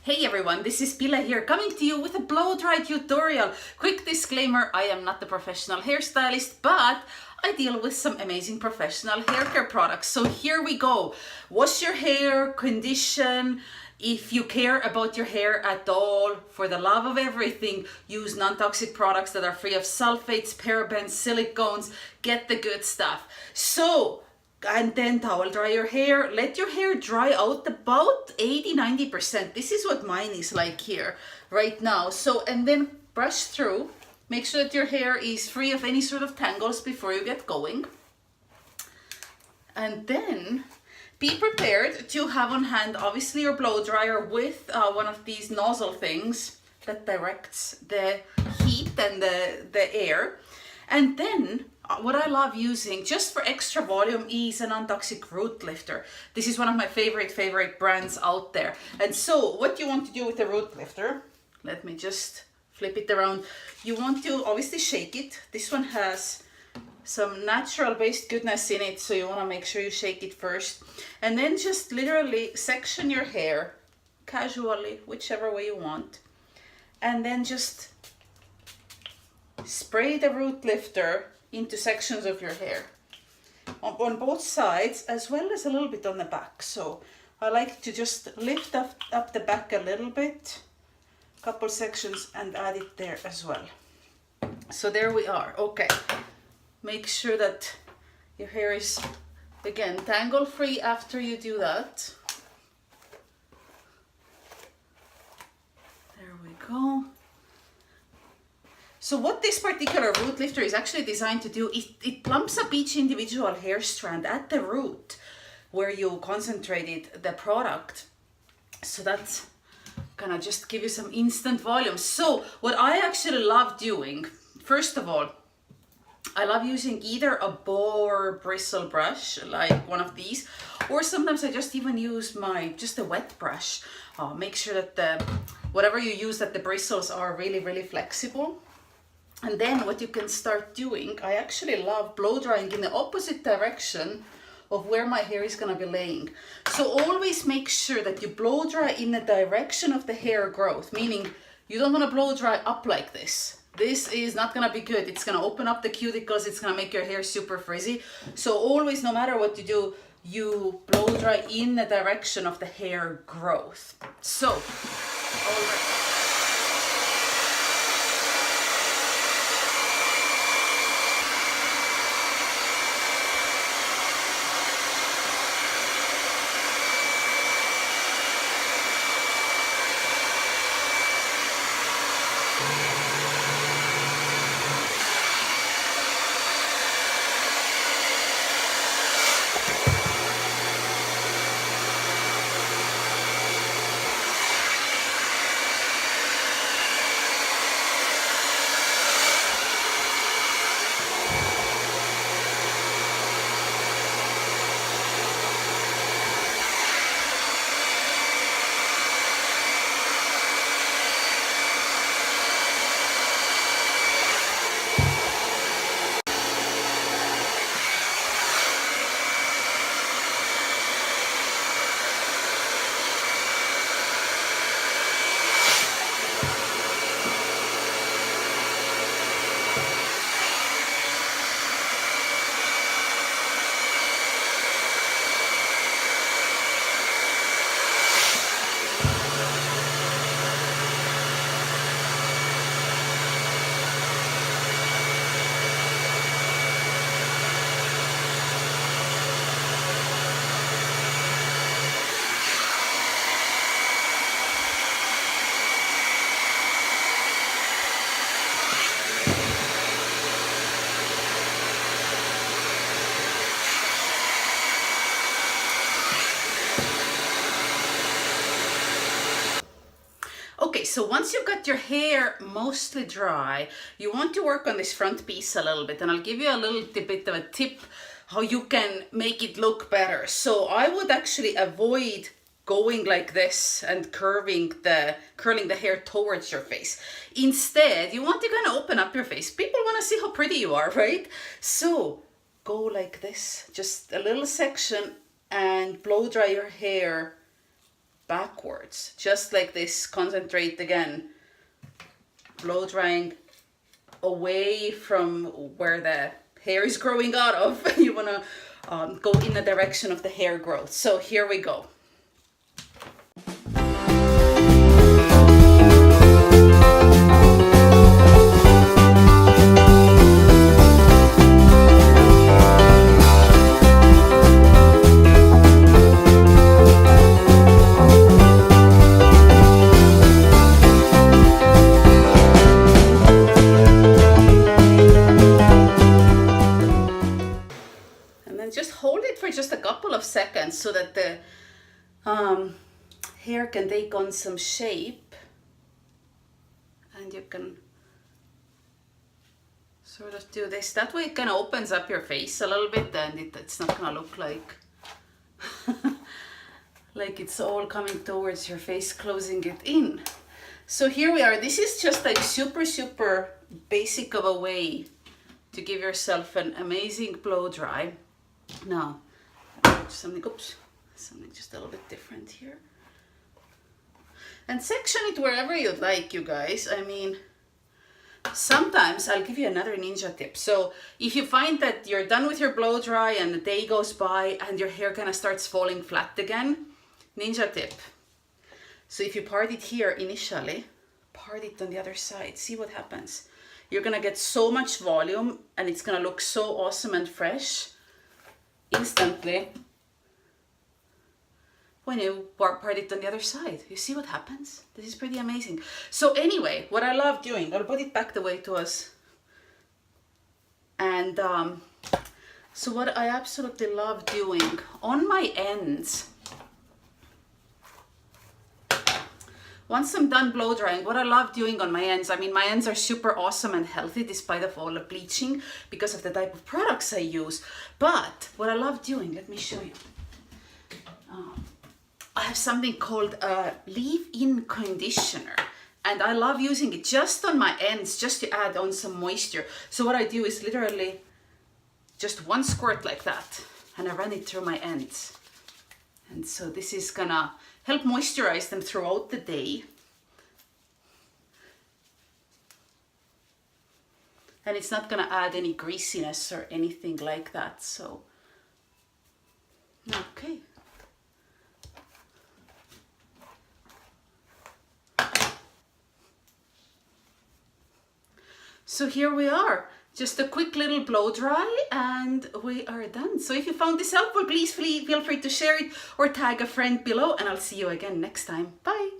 Hey everyone, this is Pila here, coming to you with a blow dry tutorial. Quick disclaimer, I am not the professional hairstylist, but I deal with some amazing professional hair care products. So here we go. Wash your hair, condition. If you care about your hair at all, for the love of everything, use non-toxic products that are free of sulfates, parabens, silicones. Get the good stuff. So, and then towel dry your hair. Let your hair dry out about 80-90%. This is what mine is like here right now. So, and then brush through. Make sure that your hair is free of any sort of tangles before you get going. And then be prepared to have on hand obviously your blow dryer with one of these nozzle things that directs the heat and the air. And then what I love using just for extra volume is a non-toxic root lifter. This is one of my favorite brands out there. And so what you want to do with the root lifter, let me just flip it around. You want to obviously shake it. This one has some natural based goodness in it, so you want to make sure you shake it first. And then just literally section your hair casually, whichever way you want. And then just spray the root lifter into sections of your hair on both sides, as well as a little bit on the back. So I like to just lift up the back a little bit, couple sections, and add it there as well. So there we are. Okay, make sure that your hair is again tangle free after you do that. There we go. So what this particular root lifter is actually designed to do is it plumps up each individual hair strand at the root where you concentrated the product. So that's gonna just give you some instant volume. So what I actually love doing, first of all, I love using either a bow or bristle brush, like one of these, or sometimes I just even use just a wet brush. Make sure that whatever you use, that the bristles are really flexible. And then what you can start doing, I actually love blow drying in the opposite direction of where my hair is gonna be laying. So always make sure that you blow dry in the direction of the hair growth, meaning you don't wanna blow dry up like this. This is not gonna be good. It's gonna open up the cuticles, it's gonna make your hair super frizzy. So always, no matter what you do, you blow dry in the direction of the hair growth. So, all right. Okay, so once you've got your hair mostly dry, you want to work on this front piece a little bit, and I'll give you a little bit of a tip how you can make it look better. So I would actually avoid going like this and curling the hair towards your face. Instead, you want to kind of open up your face. People want to see how pretty you are, right? So go like this, just a little section, and blow dry your hair backwards, just like this. Concentrate again, blow drying away from where the hair is growing out of. You want to go in the direction of the hair growth. So here we go. Just a couple of seconds so that the hair can take on some shape, and you can sort of do this. That way it kind of opens up your face a little bit, and it's not gonna look like like it's all coming towards your face, closing it in. So here we are. This is just like super basic of a way to give yourself an amazing blow dry. Now something just a little bit different here, and section it wherever you'd like, you guys. I mean, sometimes I'll give you another ninja tip. So if you find that you're done with your blow dry and the day goes by and your hair kind of starts falling flat again, ninja tip. So if you part it here initially, part it on the other side, see what happens. You're gonna get so much volume and it's gonna look so awesome and fresh instantly when you part it on the other side. You see what happens? This is pretty amazing. So anyway, what I love doing, I'll put it back the way it was. And so what I absolutely love doing on my ends, once I'm done blow drying, what I love doing on my ends, I mean, my ends are super awesome and healthy despite of all the bleaching because of the type of products I use. But what I love doing, let me show you. I have something called a leave-in conditioner, and I love using it just on my ends, just to add on some moisture. So what I do is literally just one squirt like that, and I run it through my ends. And so this is gonna help moisturize them throughout the day. And it's not gonna add any greasiness or anything like that, so. Okay. So here we are, just a quick little blow dry and we are done. So if you found this helpful, please feel free to share it or tag a friend below, and I'll see you again next time. Bye.